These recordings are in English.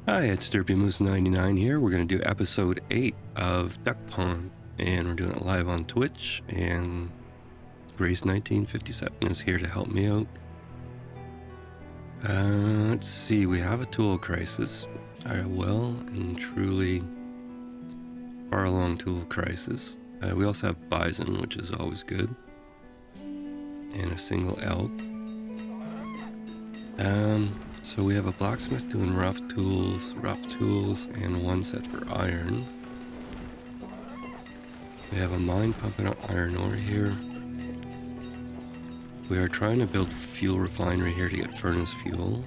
Hi, it's DerpyMoose99 here. We're going to do episode 8 of Duckpond, and we're doing it live on Twitch, and Grace1957 is here to help me out. Let's see, we have a tool crisis. A well and truly far along tool crisis. We also have bison, which is always good, and a single elk. So we have a blacksmith doing rough tools, and one set for iron. We have a mine pumping out iron ore here. We are trying to build fuel refinery here to get furnace fuel.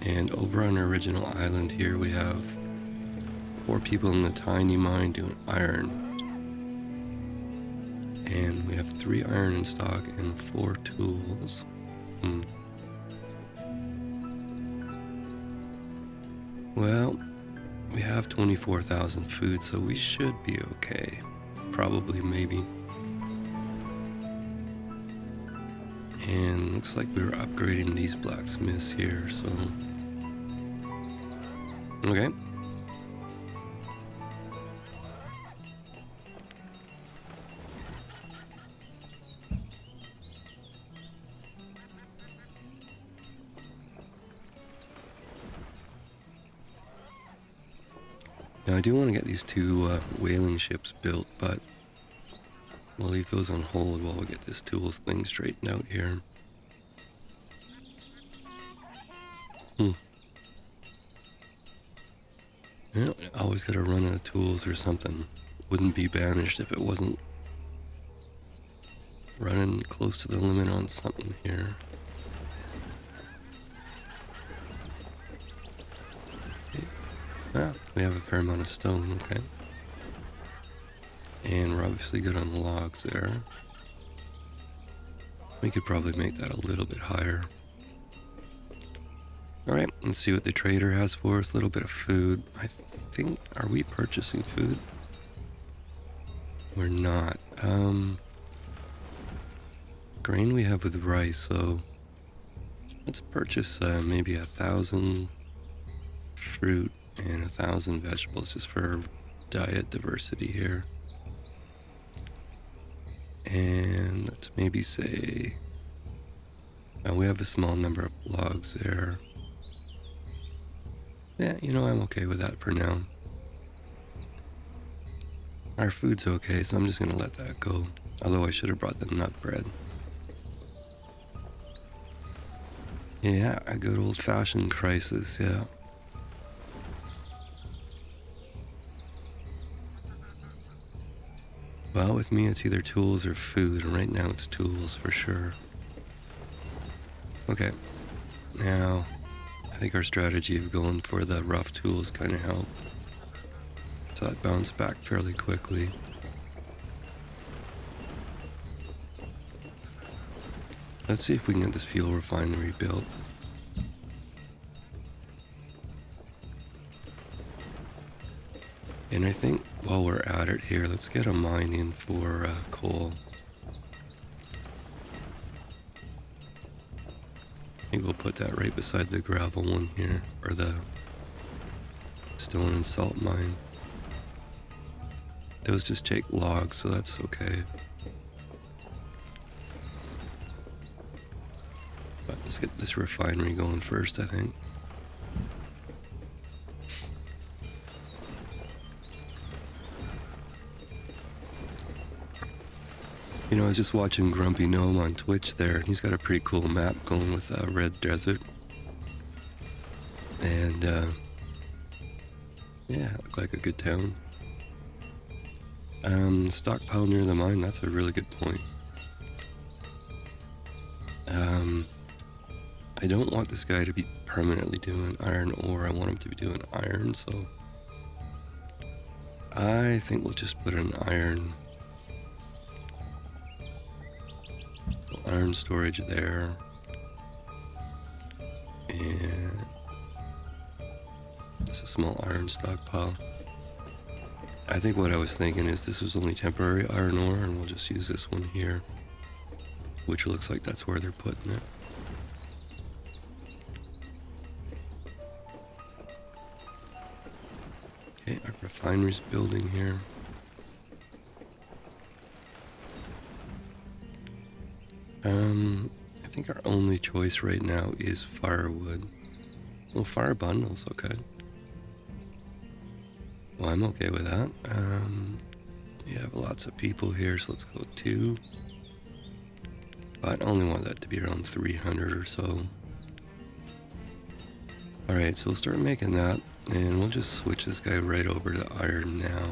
And over on our original island here, we have 4 people in the tiny mine doing iron. And we have 3 iron in stock and 4 tools. Well, we have 24,000 food, so we should be okay. Probably, maybe. And looks like we were upgrading these blacksmiths here, so... Okay. Now I do want to get these 2 whaling ships built, but we'll leave those on hold while we get this tools thing straightened out here. Yeah, always gotta run out of tools or something. Wouldn't be banished if it wasn't running close to the limit on something here. Ah, we have a fair amount of stone, okay. And we're obviously good on the logs there. We could probably make that a little bit higher. Alright, let's see what the trader has for us. A little bit of food. I think, are we purchasing food? We're not. Grain we have with rice, so let's purchase maybe 1,000 fruit and 1,000 vegetables just for diet diversity here. And let's maybe say we have a small number of logs there. Yeah, you know, I'm okay with that for now. Our food's okay, so I'm just gonna let that go. Although I should have brought the nut bread. Yeah, a good old-fashioned crisis, yeah. Well, with me it's either tools or food, and right now it's tools for sure. Okay, now I think our strategy of going for the rough tools kind of helped. So that bounced back fairly quickly. Let's see if we can get this fuel refinery built. And I think while we're at it here, let's get a mine in for coal. I think we'll put that right beside the gravel one here, or the stone and salt mine. Those just take logs, so that's okay. But let's get this refinery going first, I think. You know, I was just watching Grumpy Gnome on Twitch there, and he's got a pretty cool map going with Red Desert. And, yeah, looked like a good town. Stockpile near the mine, that's a really good point. I don't want this guy to be permanently doing iron ore, I want him to be doing iron, so... I think we'll just put an iron storage there, and just a small iron stockpile. I think what I was thinking is this was only temporary iron ore, and we'll just use this one here, which looks like that's where they're putting it. Our refinery's building here. I think our only choice right now is firewood. Well, fire bundles, okay. Well, I'm okay with that. You have lots of people here, so let's go 2. But I only want that to be around 300 or so. Alright, so we'll start making that, and we'll just switch this guy right over to iron now.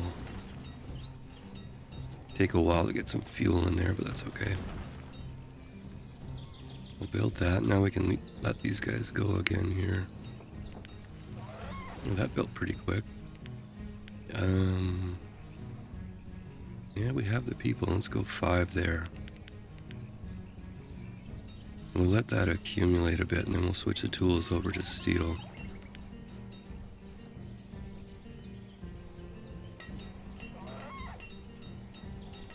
Take a while to get some fuel in there, but that's okay. We'll build that. Now we can let these guys go again here. Well, that built pretty quick. Yeah, we have the people. Let's go 5 there. We'll let that accumulate a bit, and then we'll switch the tools over to steel.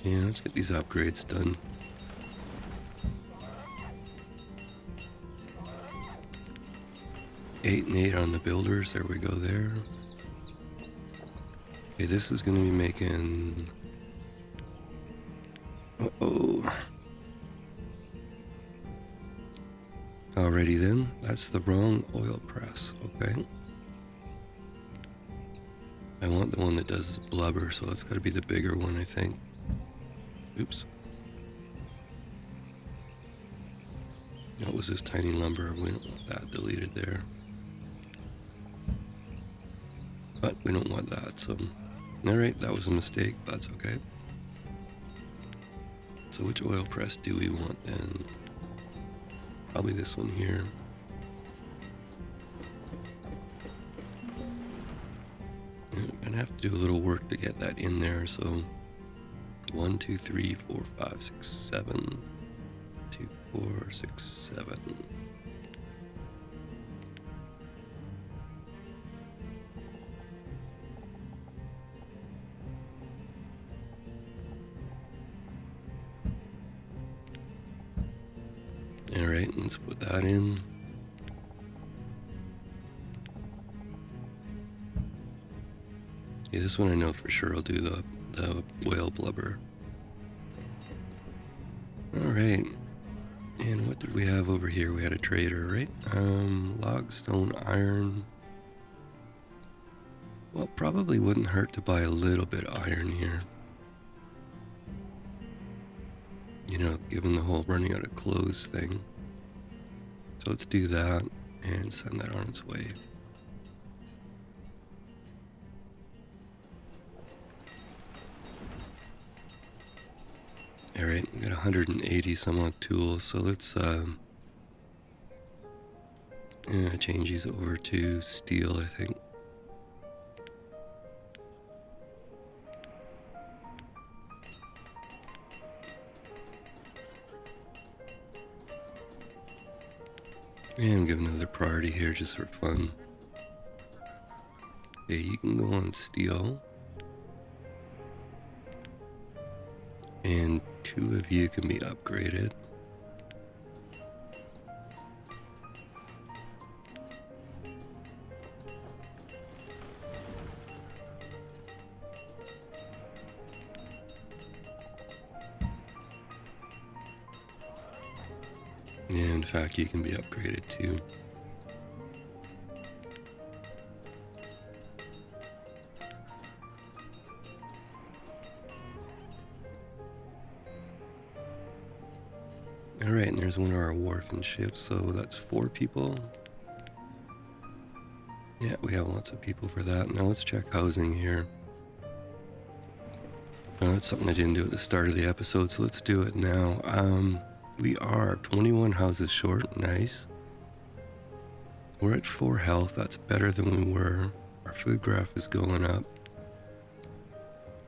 Yeah, let's get these upgrades done. Eight and 8 on the builders. There we go there. Okay, this is going to be making... Uh-oh. Alrighty then. That's the wrong oil press. Okay. I want the one that does blubber, so it's got to be the bigger one, I think. Oops. What was this tiny lumber? We don't want that deleted there. But we don't want that, so... Alright, that was a mistake, but that's okay. So which oil press do we want then? Probably this one here. I'm gonna have to do a little work to get that in there, so... 1, 2, 3, 4, 5, 6, 7. 2, 4, 6, 7. Alright, let's put that in. Okay, this one I know for sure I'll do the whale blubber. Alright. And what did we have over here? We had a trader, right? Log, stone, iron. Well, probably wouldn't hurt to buy a little bit of iron here. You know, given the whole running out of clothes thing. So let's do that and send that on its way. Alright, we got 180 some odd tools, so let's change these over to steel, I think. And give another priority here just for fun. Okay, you can go on steel. And 2 of you can be upgraded. And in fact, you can be upgraded too. Alright, and there's one of our wharf and ships, so that's 4 people. Yeah, we have lots of people for that. Now let's check housing here. That's something I didn't do at the start of the episode, so let's do it now. We are 21 houses short. Nice. We're at 4 health. That's better than we were. Our food graph is going up.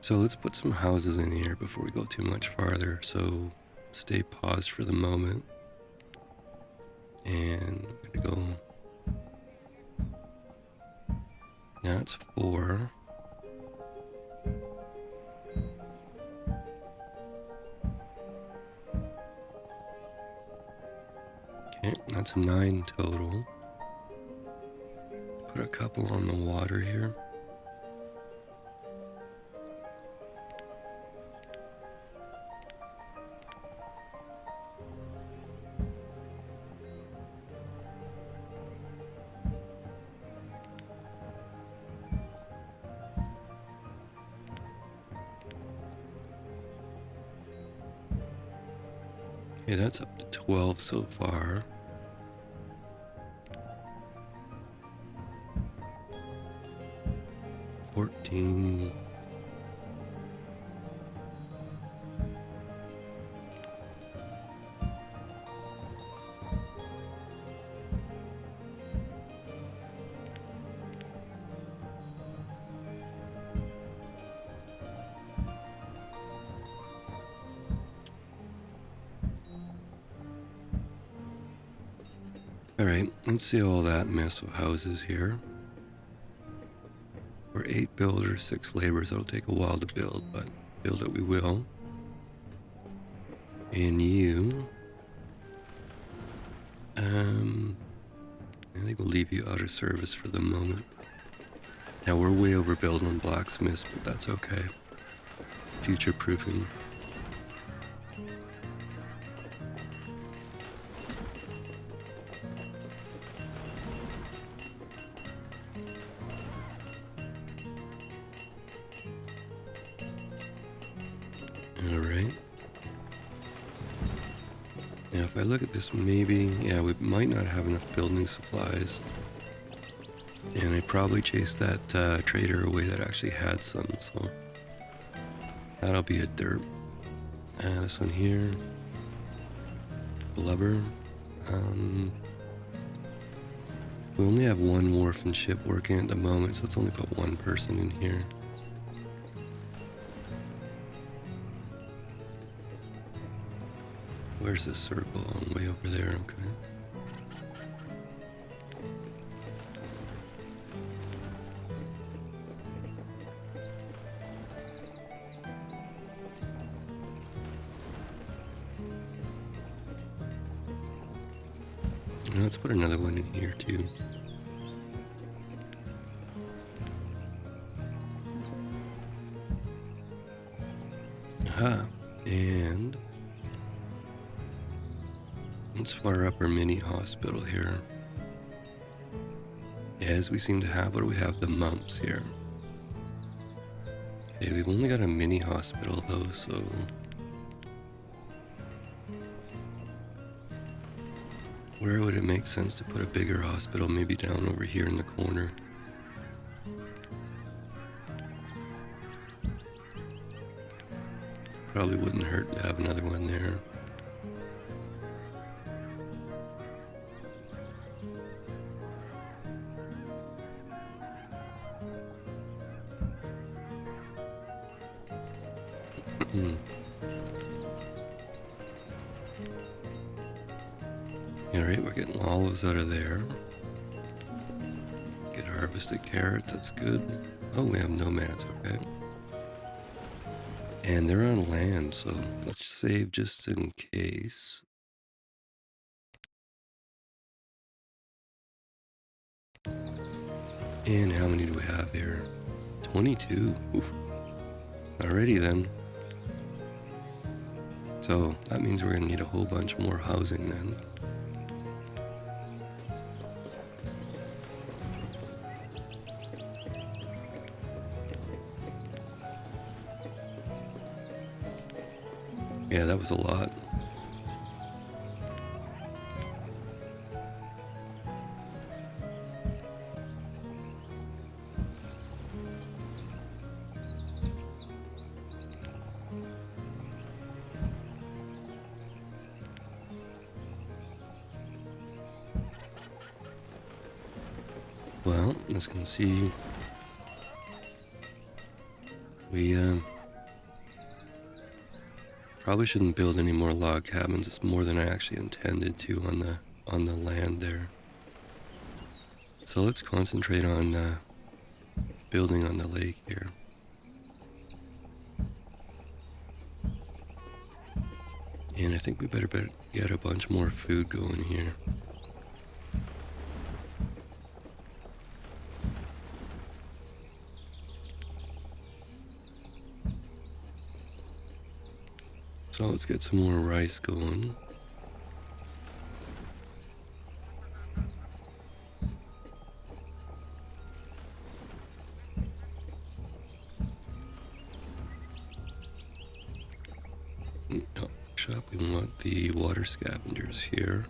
So let's put some houses in here before we go too much farther. So stay paused for the moment. And I'm gonna go. That's 4. Okay, that's 9 total. Put a couple on the water here. Okay, that's up to 12 so far. $14. Alright, let's see all that mess of houses here. We're 8 builders, 6 laborers. That'll take a while to build, but build it we will. And you... I think we'll leave you out of service for the moment. Now we're way overbuilt on blacksmiths, but that's okay. Future proofing. Alright. Now if I look at this, maybe, yeah, we might not have enough building supplies. And I probably chased that trader away that actually had some, so that'll be a derp. This one here, blubber. We only have one wharf and ship working at the moment, so it's only about one person in here. Where's this circle? Oh, way over there, okay. Now let's put another one in here too. Aha, and let's fire up our mini hospital here. As we seem to have, what do we have? The mumps here. Okay, we've only got a mini hospital though, so where would it make sense to put a bigger hospital? Maybe down over here in the corner. Probably wouldn't hurt to have another one there. Alright, we're getting olives out of there. Get harvested carrots, that's good. Oh, we have nomads, okay. And they're on land, so let's save just in case. And how many do we have here? 22. Oof. Alrighty then. So that means we're gonna need a whole bunch more housing then. Yeah, that was a lot. Well, as you can see, we probably shouldn't build any more log cabins. It's more than I actually intended to on the land there. So let's concentrate on building on the lake here. And I think we better get a bunch more food going here. So let's get some more rice going. Oh, shop we want. got the water scavengers here.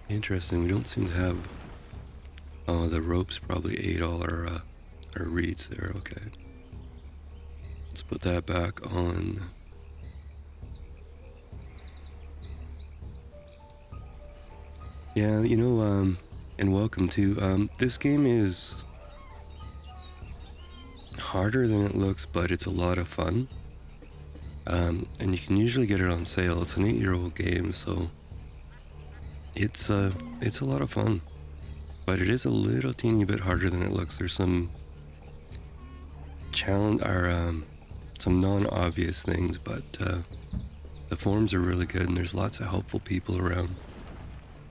Interesting, we don't seem to have... Oh, the ropes probably ate all our reeds there, okay. Let's put that back on. Yeah, you know, and welcome to, this game is harder than it looks, but it's a lot of fun. And you can usually get it on sale. It's an 8-year-old game, so it's a lot of fun. But it is a little teeny bit harder than it looks. There's some some non-obvious things, but the forums are really good and there's lots of helpful people around.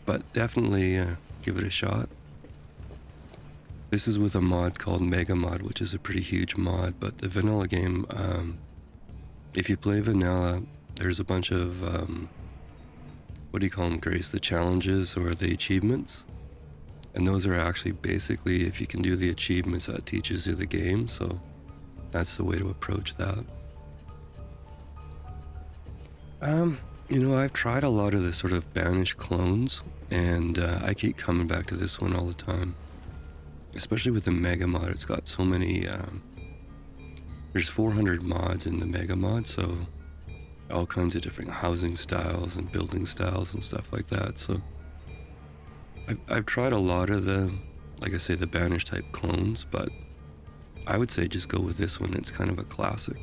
But definitely give it a shot. This is with a mod called Mega Mod, which is a pretty huge mod, but the vanilla game, if you play vanilla, there's a bunch of, what do you call them, Grace? The challenges or the achievements? And those are actually basically, if you can do the achievements, that teaches you the game, so that's the way to approach that. You know, I've tried a lot of the sort of Banished clones, and I keep coming back to this one all the time. Especially with the Mega Mod, it's got so many, there's 400 mods in the Mega Mod, so all kinds of different housing styles and building styles and stuff like that, so I've tried a lot of the, like I say, the Banished type clones, but I would say just go with this one. It's kind of a classic.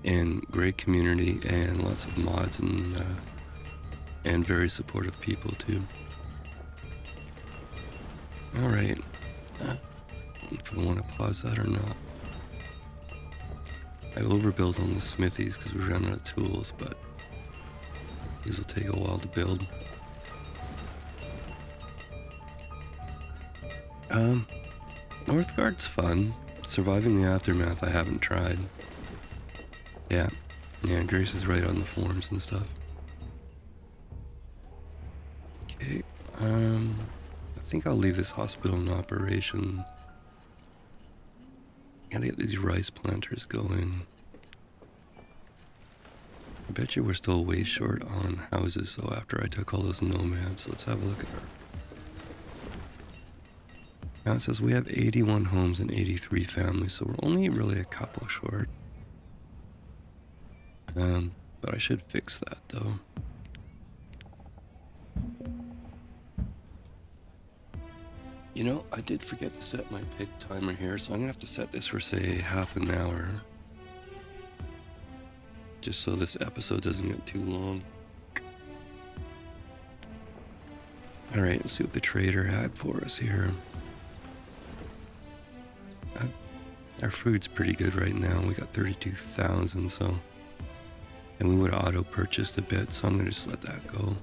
And great community and lots of mods and very supportive people too. Alright, if I want to pause that or not. I overbuild on the smithies because we ran out of tools, but these will take a while to build. Northgard's fun. Surviving the Aftermath I haven't tried. Yeah, Grace is right on the forums and stuff. Okay, I think I'll leave this hospital in operation. Gotta get these rice planters going. I bet you we're still way short on houses though after I took all those nomads. Let's have a look at our... Now it says we have 81 homes and 83 families, so we're only really a couple short. But I should fix that though. You know, I did forget to set my pig timer here, so I'm gonna have to set this for, say, half an hour. Just so this episode doesn't get too long. Alright, let's see what the trader had for us here. Our food's pretty good right now. We got 32,000, so... And we would auto-purchased a bit, so I'm gonna just let that go.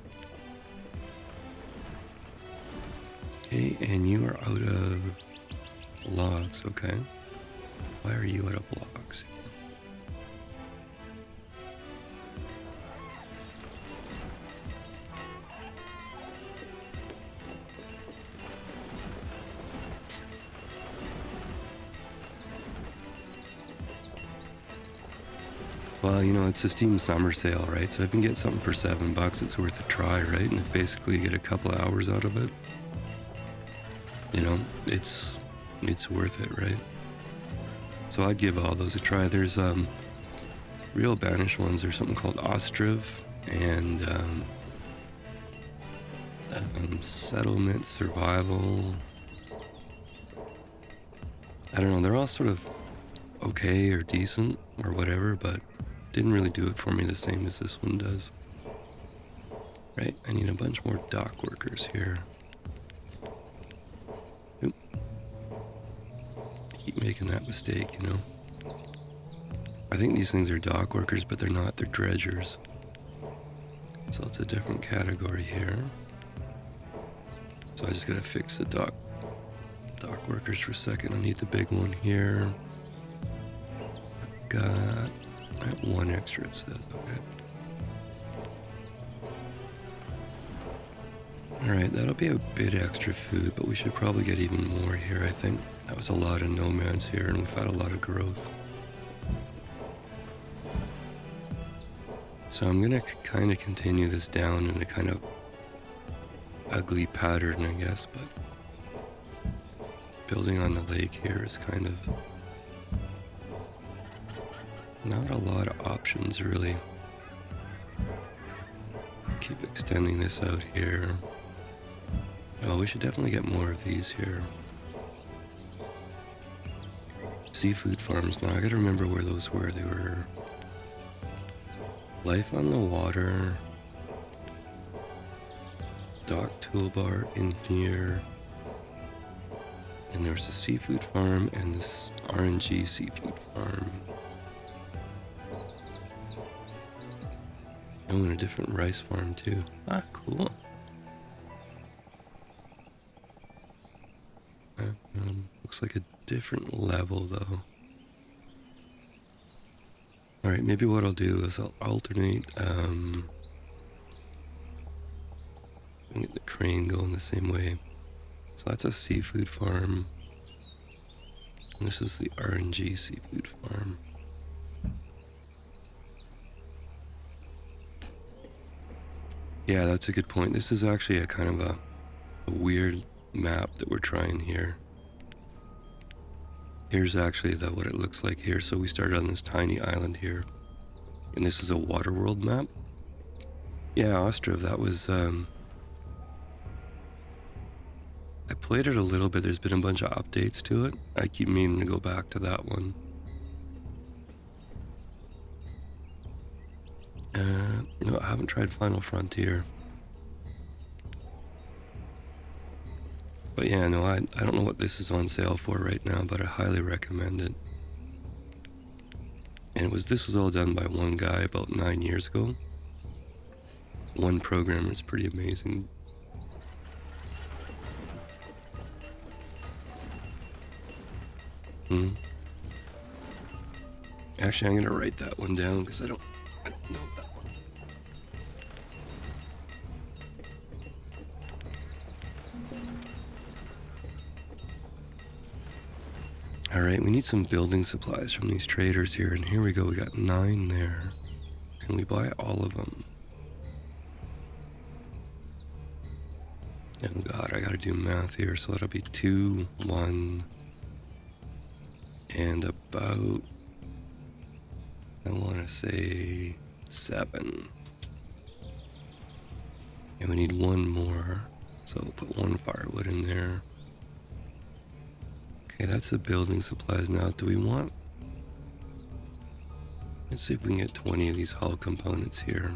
Okay, and you are out of logs, okay. Why are you out of logs? Well, you know, it's a Steam summer sale, right? So if you can get something for $7, it's worth a try, right? And if basically you get a couple of hours out of it, you know, it's worth it, right? So I'd give all those a try. There's real Banished ones. There's something called Ostriv and Settlement Survival. I don't know. They're all sort of okay or decent or whatever, but didn't really do it for me the same as this one does. Right, I need a bunch more dock workers here. Oop. Keep making that mistake, you know. I think these things are dock workers, but they're not, they're dredgers. So it's a different category here. So I just gotta fix the dock workers for a second. I need the big one here. Got One extra, it says. Okay. Alright, that'll be a bit extra food, but we should probably get even more here, I think. That was a lot of nomads here, and we've had a lot of growth. So I'm gonna kind of continue this down in a kind of ugly pattern, I guess, but building on the lake here is kind of not a lot of options, really. Keep extending this out here. Oh, we should definitely get more of these here. Seafood farms. Now, I gotta remember where those were. They were life on the water, dock toolbar in here, and there's a seafood farm and this RNG seafood farm. Oh, and a different rice farm too. Ah, cool. Looks like a different level though. Alright, maybe what I'll do is I'll alternate, get the crane going the same way. So that's a seafood farm. And this is the RNG seafood farm. Yeah, that's a good point. This is actually a kind of a weird map that we're trying here. Here's actually what it looks like here. So we started on this tiny island here, and this is a water world map. Yeah, Ostrov, that was, I played it a little bit. There's been a bunch of updates to it. I keep meaning to go back to that one. No, I haven't tried Final Frontier. But yeah, no, I don't know what this is on sale for right now, but I highly recommend it. And this was all done by one guy about 9 years ago. One programmer is pretty amazing. Actually, I'm gonna write that one down because I don't know that one. Alright, we need some building supplies from these traders here, and here we go, we got 9 there. Can we buy all of them? Oh god, I gotta do math here, so that'll be 2, 1, and about, I wanna say 7. And we need 1 more, so we'll put 1 firewood in there. Okay, that's the building supplies now. Do we want... Let's see if we can get 20 of these hull components here.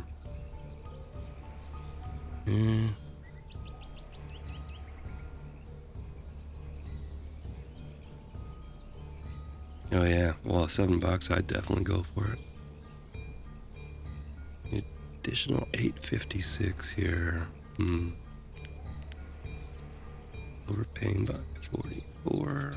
Oh yeah, well, $7, I'd definitely go for it. Additional 856 here. Overpaying by 44.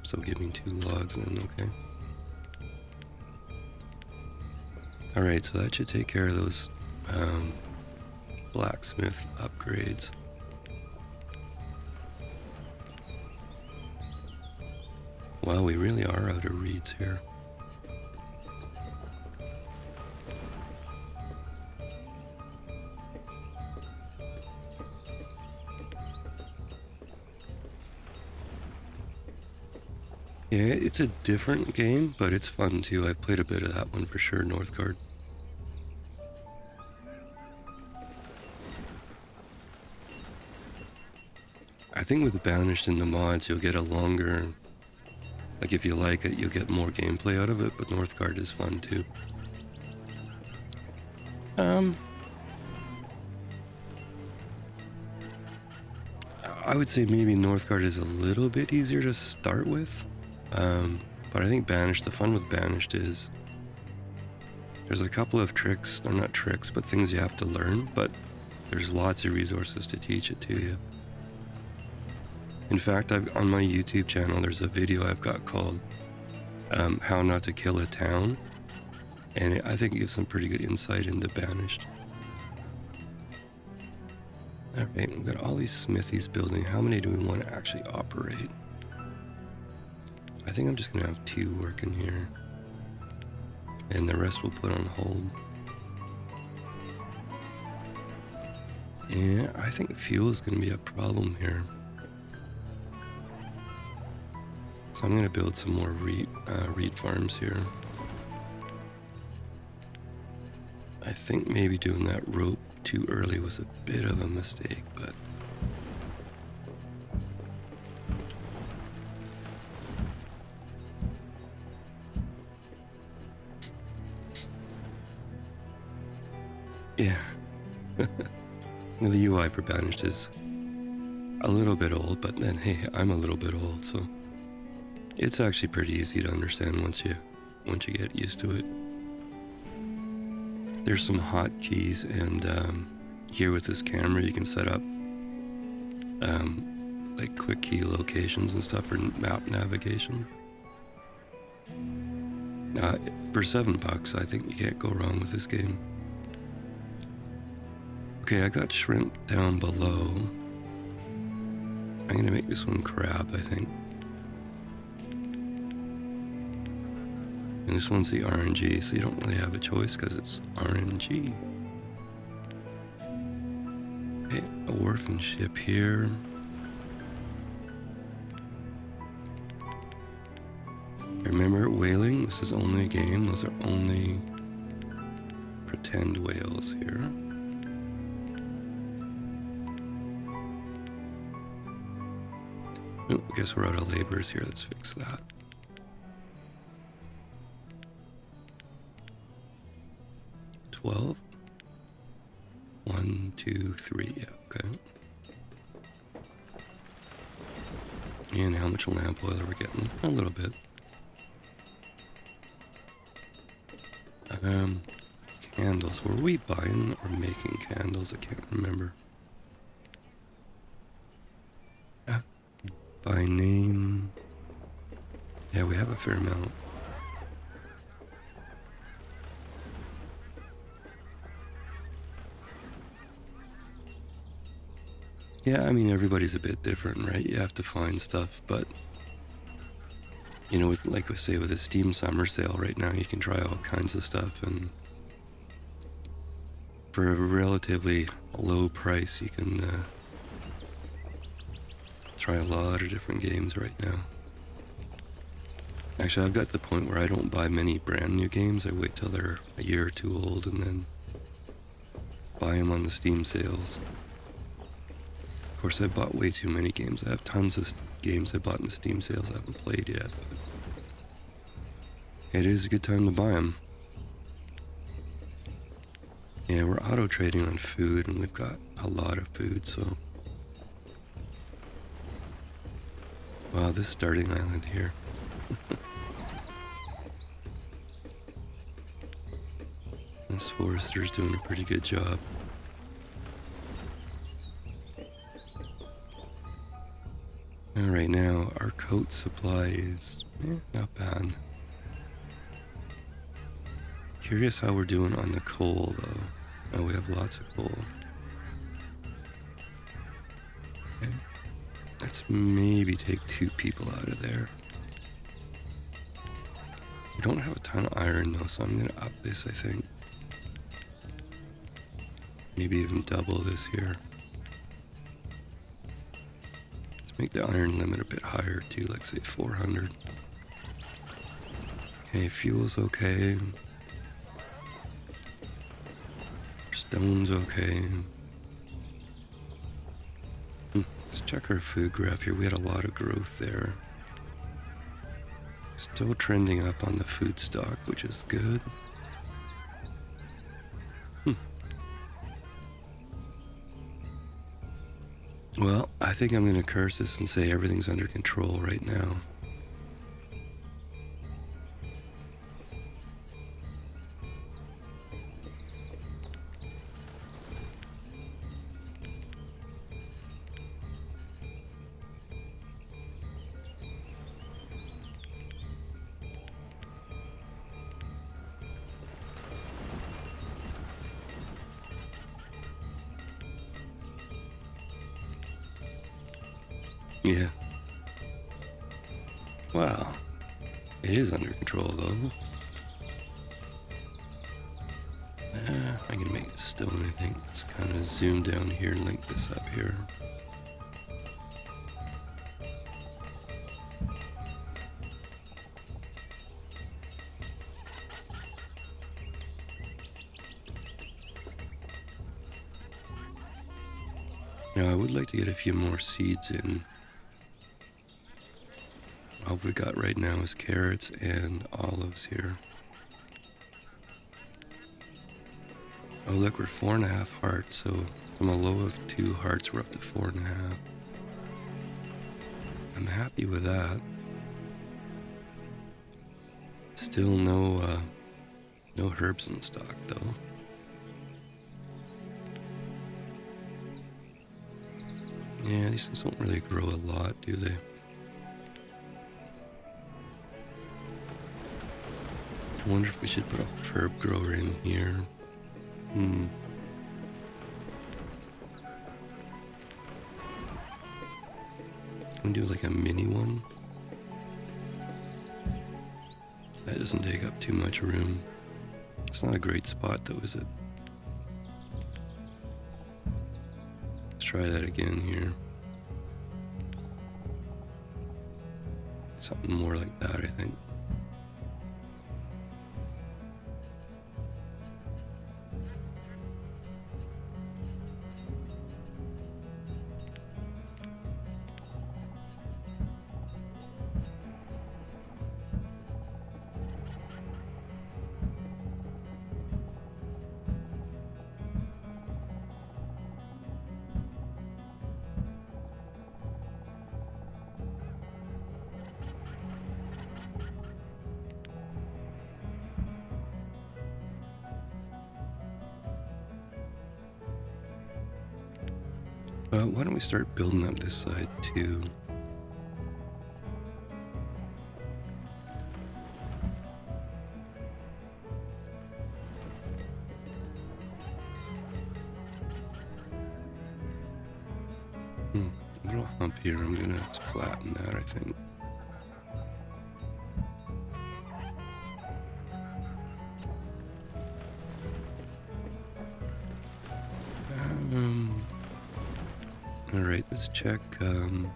So give me 2 logs then, okay. Alright, so that should take care of those blacksmith upgrades. Wow, we really are out of reeds here. Yeah, it's a different game, but it's fun too. I've played a bit of that one for sure, Northgard. I think with Banished in the mods, you'll get a longer... Like, if you like it, you'll get more gameplay out of it, but Northgard is fun too. I would say maybe Northgard is a little bit easier to start with. But I think Banished, the fun with Banished is there's a couple of tricks, or not tricks, but things you have to learn, but There's lots of resources to teach it to you. In fact, on my YouTube channel, there's a video I've got called How Not to Kill a Town. And I think it gives some pretty good insight into Banished. Alright, we've got all these smithies building. How many do we want to actually operate? I think I'm just going to have 2 working here. And the rest we'll put on hold. Yeah, I think fuel is going to be a problem here. So I'm going to build some more reed farms here. I think maybe doing that rope too early was a bit of a mistake, but yeah. The UI for Banished is a little bit old, but then hey, I'm a little bit old, so it's actually pretty easy to understand once you get used to it. There's some hotkeys, and here with this camera you can set up like quick key locations and stuff for map navigation. For $7, I think you can't go wrong with this game. Okay, I got shrimp down below. I'm gonna make this one crab, I think. And this one's the RNG, so you don't really have a choice because it's RNG. Okay, a wharfing ship here. Remember, whaling, this is only a game. Those are only pretend whales here. Oh, I guess we're out of laborers here. Let's fix that. $12. 1, 2, 3. Yeah, okay. And how much lamp oil are we getting? A little bit. Candles. Were we buying or making candles? I can't remember. By name. Yeah, we have a fair amount. Yeah, I mean, everybody's a bit different, right? You have to find stuff, but you know, with, like we say, with a Steam summer sale right now, you can try all kinds of stuff, and for a relatively low price, you can try a lot of different games right now. Actually, I've got to the point where I don't buy many brand new games. I wait till they're a year or two old and then buy them on the Steam sales. Of course, I bought way too many games. I have tons of games I bought in the Steam sales I haven't played yet, but it is a good time to buy them. Yeah, we're auto trading on food, and we've got a lot of food, so. Wow, this starting island here. This forester's doing a pretty good job. Alright, now our coat supply is not bad. Curious how we're doing on the coal, though. Oh, we have lots of coal. Okay. Let's maybe take 2 people out of there. We don't have a ton of iron, though, so I'm going to up this, I think. Maybe even double this here. Let's make the iron limit a bit higher, too, like, say, 400. Okay, fuel's okay. Stone's okay. Let's check our food graph here. We had a lot of growth there. Still trending up on the food stock, which is good. Well, I think I'm going to curse this and say everything's under control right now. Yeah. Wow. It is under control though. I can make it stone, I think. Let's kind of zoom down here and link this up here. Now I would like to get a few more seeds in. All we got right now is carrots and olives here. Oh look, we're 4.5 hearts, so from a low of 2 hearts, we're up to 4.5. I'm happy with that. Still no herbs in stock though. Yeah, these things don't really grow a lot, do they? I wonder if we should put a herb grower in here. Can we do like a mini one? That doesn't take up too much room. It's not a great spot though, is it? Let's try that again here. Something more like that, I think. Why don't we start building up this side too? A little hump here, I'm gonna flatten that, I think. Alright, let's check, the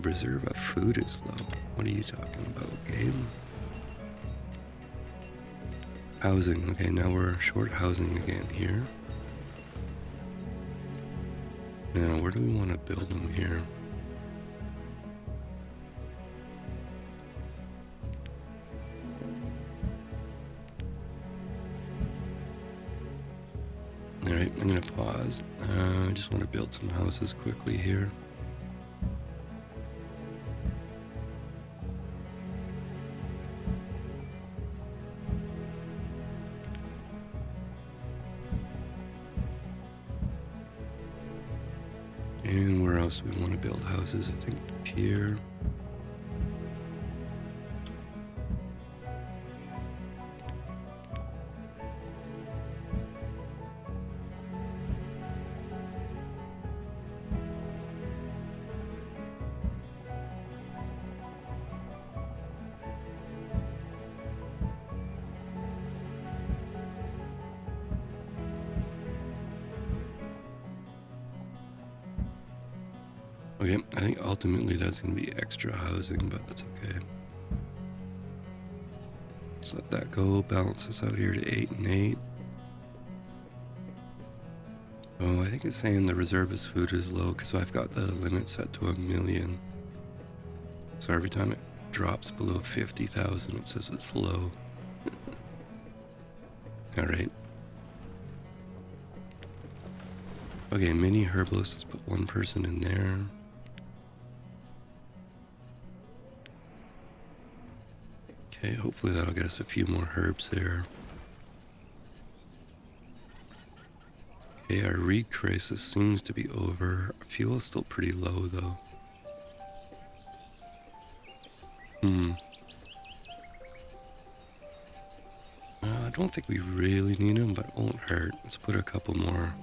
reserve of food is low. What are you talking about, game? Housing, okay, now we're short housing again here. Now, where do we want to build them here? Alright, I'm gonna pause. I just want to build some houses quickly here. And where else do we want to build houses? I think here. Okay, I think ultimately that's going to be extra housing, but that's okay. Let's let that go, balance us out here to 8 and 8. Oh, I think it's saying the reservist food is low because I've got the limit set to 1 million. So every time it drops below 50,000, it says it's low. Alright. Okay, mini herbalist, let's put 1 person in there. Okay, hopefully that'll get us a few more herbs there. Okay, our reed crisis seems to be over. Our fuel is still pretty low though. I don't think we really need them, but it won't hurt. Let's put a couple more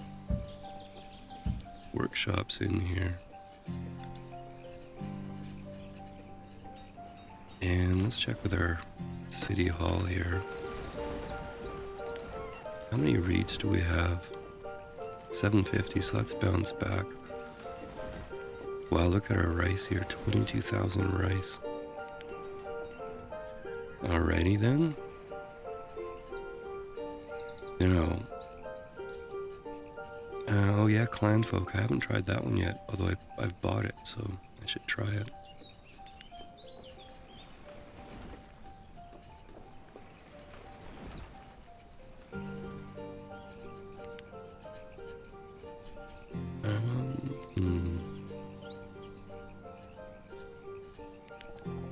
workshops in here. And let's check with our city hall here. How many reeds do we have? 750, so let's bounce back. Wow, look at our rice here, 22,000 rice. Alrighty then. You know, oh yeah, clan folk. I haven't tried that one yet, although I've bought it, so I should try it.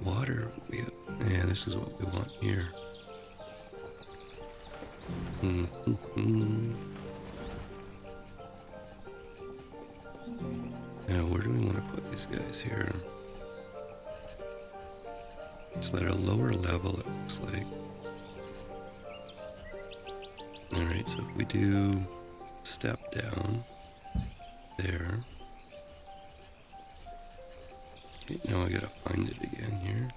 Water. Yeah, this is what we want here. Now, where do we want to put these guys here? So at a lower level, it looks like. Alright, so if we do step down there. Okay, now I gotta find it again here.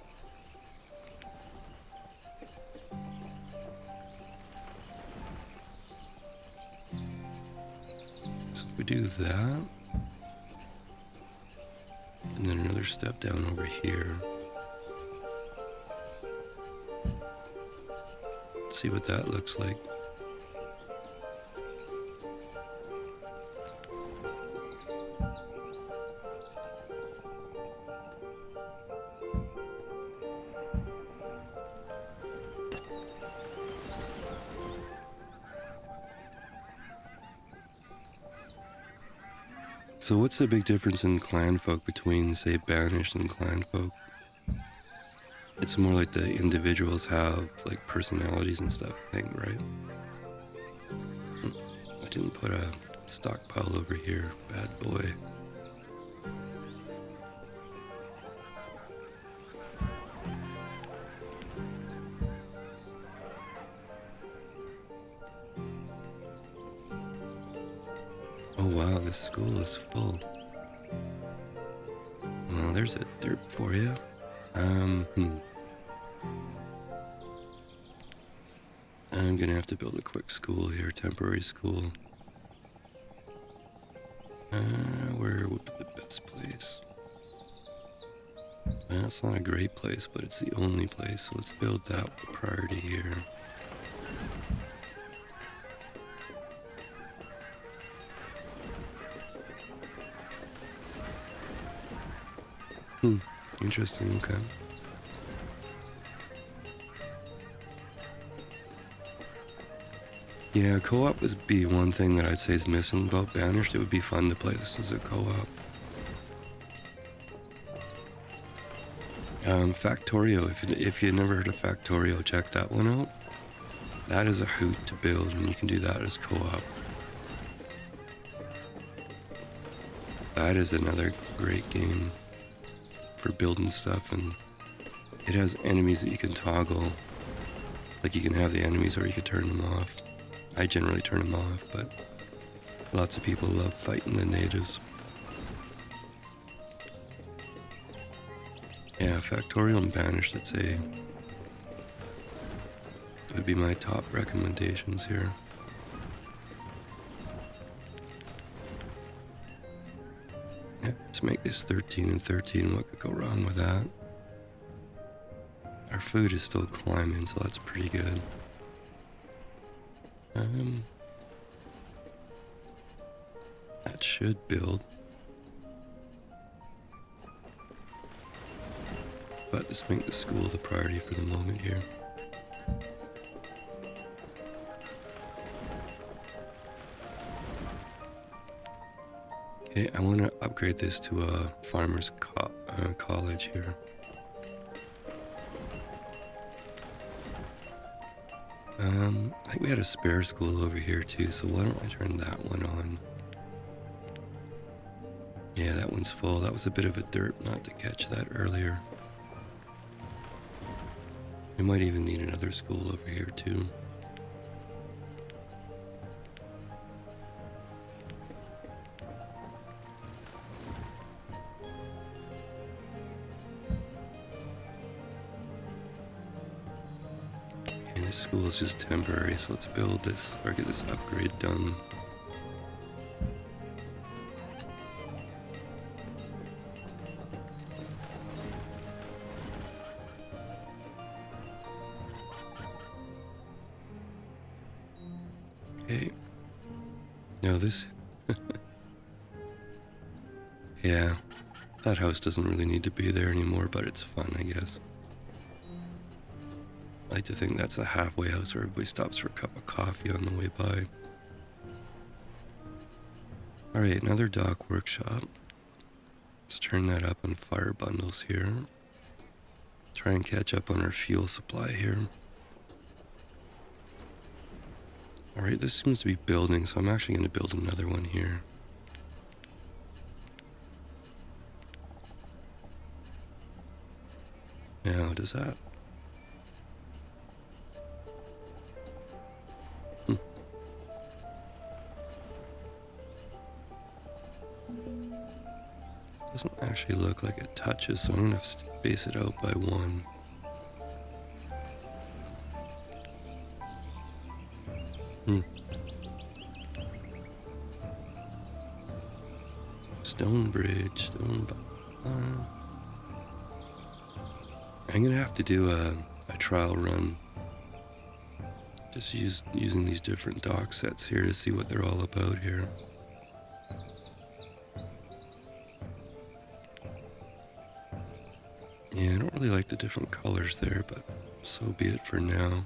So if we do that, and then another step down over here. Let's see what that looks like. So what's the big difference in clan folk between, say, Banished and clan folk? It's more like the individuals have, like, personalities and stuff, I think, right? I didn't put a stockpile over here, bad boy. Oh wow, this school is full. Well, there's a derp for you. I'm gonna have to build a quick school here, temporary school. Where would be the best place? Well, it's not a great place, but it's the only place, so let's build that with priority here. Interesting, okay. Yeah, co-op would be one thing that I'd say is missing about Banished. It would be fun to play this as a co-op. Factorio, if you never heard of Factorio, check that one out. That is a hoot to build, and you can do that as co-op. That is another great game for building stuff, and it has enemies that you can toggle. Like you can have the enemies or you can turn them off. I generally turn them off, but lots of people love fighting the natives. Yeah, Factorio and Banished, I'd say, would be my top recommendations here. Yeah, let's make this 13 and 13. What could go wrong with that? Our food is still climbing, so that's pretty good. That should build. But let's make the school the priority for the moment here. Okay, I want to upgrade this to a farmer's college here. I think we had a spare school over here too, so why don't I turn that one on? Yeah, that one's full. That was a bit of a derp not to catch that earlier. We might even need another school over here too. this school is just temporary, so let's build this or get this upgrade done. Okay. Now this... yeah, that house doesn't really need to be there anymore, but it's fun, I guess. I like to think that's a halfway house where everybody stops for a cup of coffee on the way by. Alright, another dock workshop. Let's turn that up on fire bundles here. Try and catch up on our fuel supply here. Alright, this seems to be building, so I'm actually going to build another one here. Now, does that... Doesn't actually look like it touches, so I'm going to space it out by 1. Stone bridge, I'm going to have to do a trial run. Just using these different dock sets here to see what they're all about here. Yeah, I don't really like the different colors there, but so be it for now.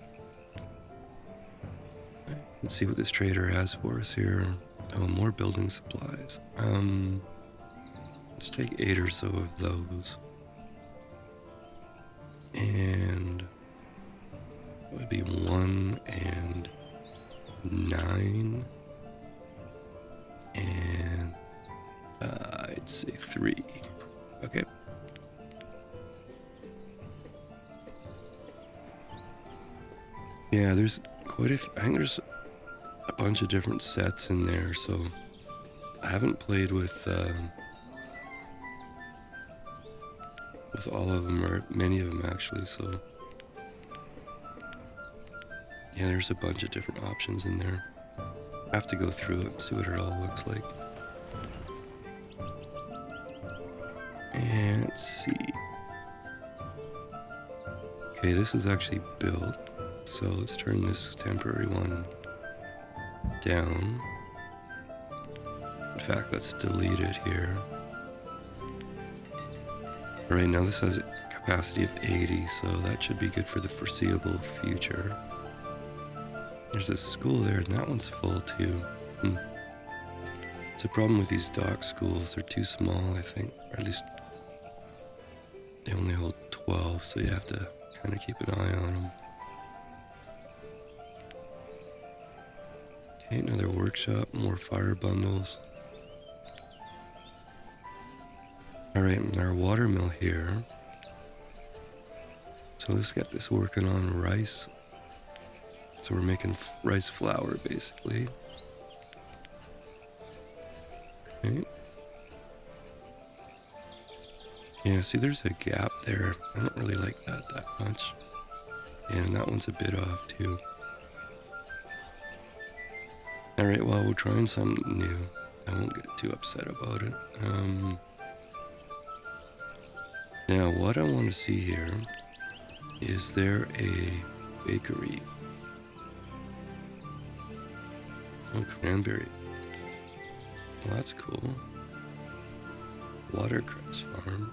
Let's see what this trader has for us here. Oh, more building supplies. Let's take 8 or so of those. And it would be 1 and 9. And I'd say 3. Okay. Yeah, there's quite a few, I think there's a bunch of different sets in there, so I haven't played with all of them, or many of them actually, so yeah, there's a bunch of different options in there. I have to go through it and see what it all looks like. And let's see. Okay, this is actually built. So let's turn this temporary one down. In fact, let's delete it here. Alright, now this has a capacity of 80, so that should be good for the foreseeable future. There's a school there, and that one's full too. It's a problem with these dock schools. They're too small, I think. Or at least they only hold 12, so you have to kind of keep an eye on them. Okay, another workshop, more fire bundles. Alright, our water mill here. So let's get this working on rice. So we're making rice flour, basically. Okay. Yeah, see, there's a gap there. I don't really like that much. And that one's a bit off, too. Alright, well, we're trying something new. I won't get too upset about it. Now, what I want to see here is there a bakery? Oh, cranberry. Well, that's cool. Watercress farm.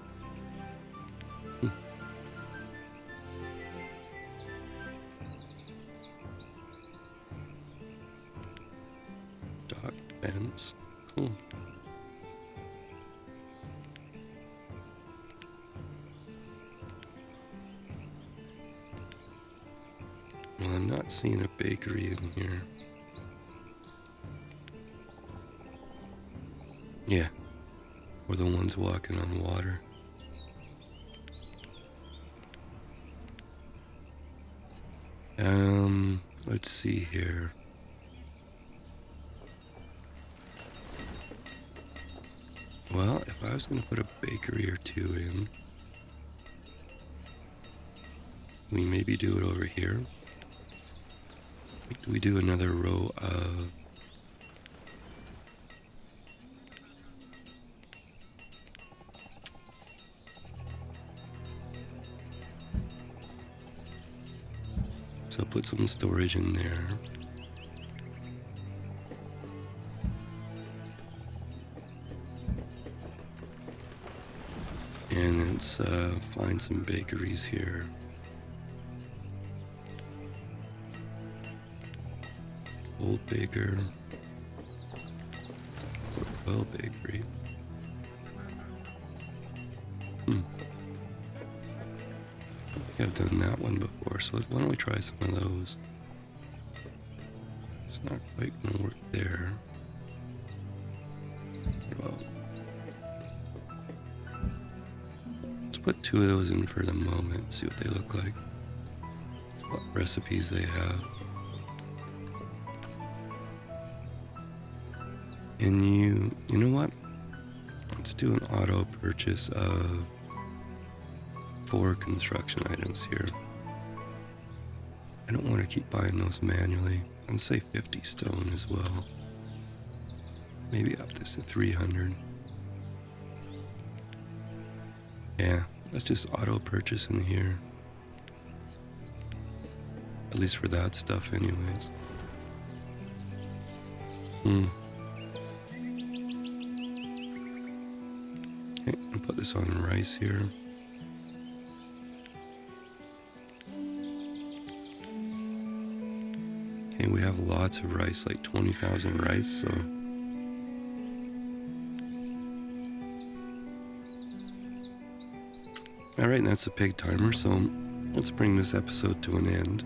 Dock fence. Cool. Well, I'm not seeing a bakery in here. Yeah, we're the ones walking on water. Let's see here. Well, if I was going to put a bakery or two in, we maybe do it over here. We do another row of so put some storage in there. And let's find some bakeries here. Old Baker. Well Bakery. I think I've done that one before, so why don't we try some of those? It's not quite gonna work there. Well, let's put 2 of those in for the moment, see what they look like. What recipes they have. And you know what? Let's do an auto purchase of 4 construction items here. I don't want to keep buying those manually. I'd say 50 stone as well. Maybe up this to 300. Yeah, let's just auto purchase in here. At least for that stuff anyways. Okay, I'll put this on rice here. Okay, we have lots of rice, like 20,000 rice, so. Alright, that's the pig timer, so let's bring this episode to an end.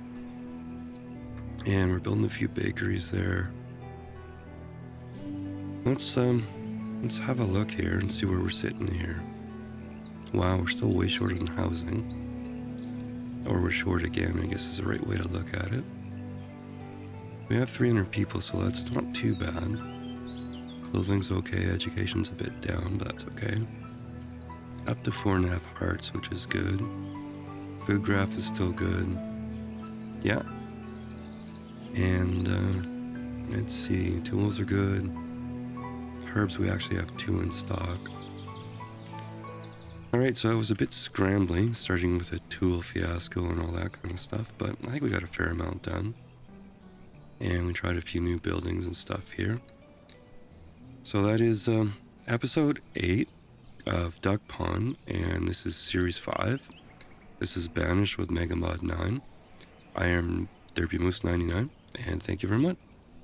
And we're building a few bakeries there. Let's have a look here and see where we're sitting here. Wow, we're still way short on housing. Or we're short again, I guess is the right way to look at it. We have 300 people, so that's not too bad. Clothing's okay, education's a bit down, but that's okay. Up to 4.5 hearts, which is good. Food graph is still good. Yeah. And, let's see, tools are good. Herbs, we actually have 2 in stock. Alright, so I was a bit scrambling, starting with a tool fiasco and all that kind of stuff, but I think we got a fair amount done. And we tried a few new buildings and stuff here. So that is episode 8 of Duckpond, and this is series 5. This is Banished with MM9. I am Derpy Moose 99, and thank you very much.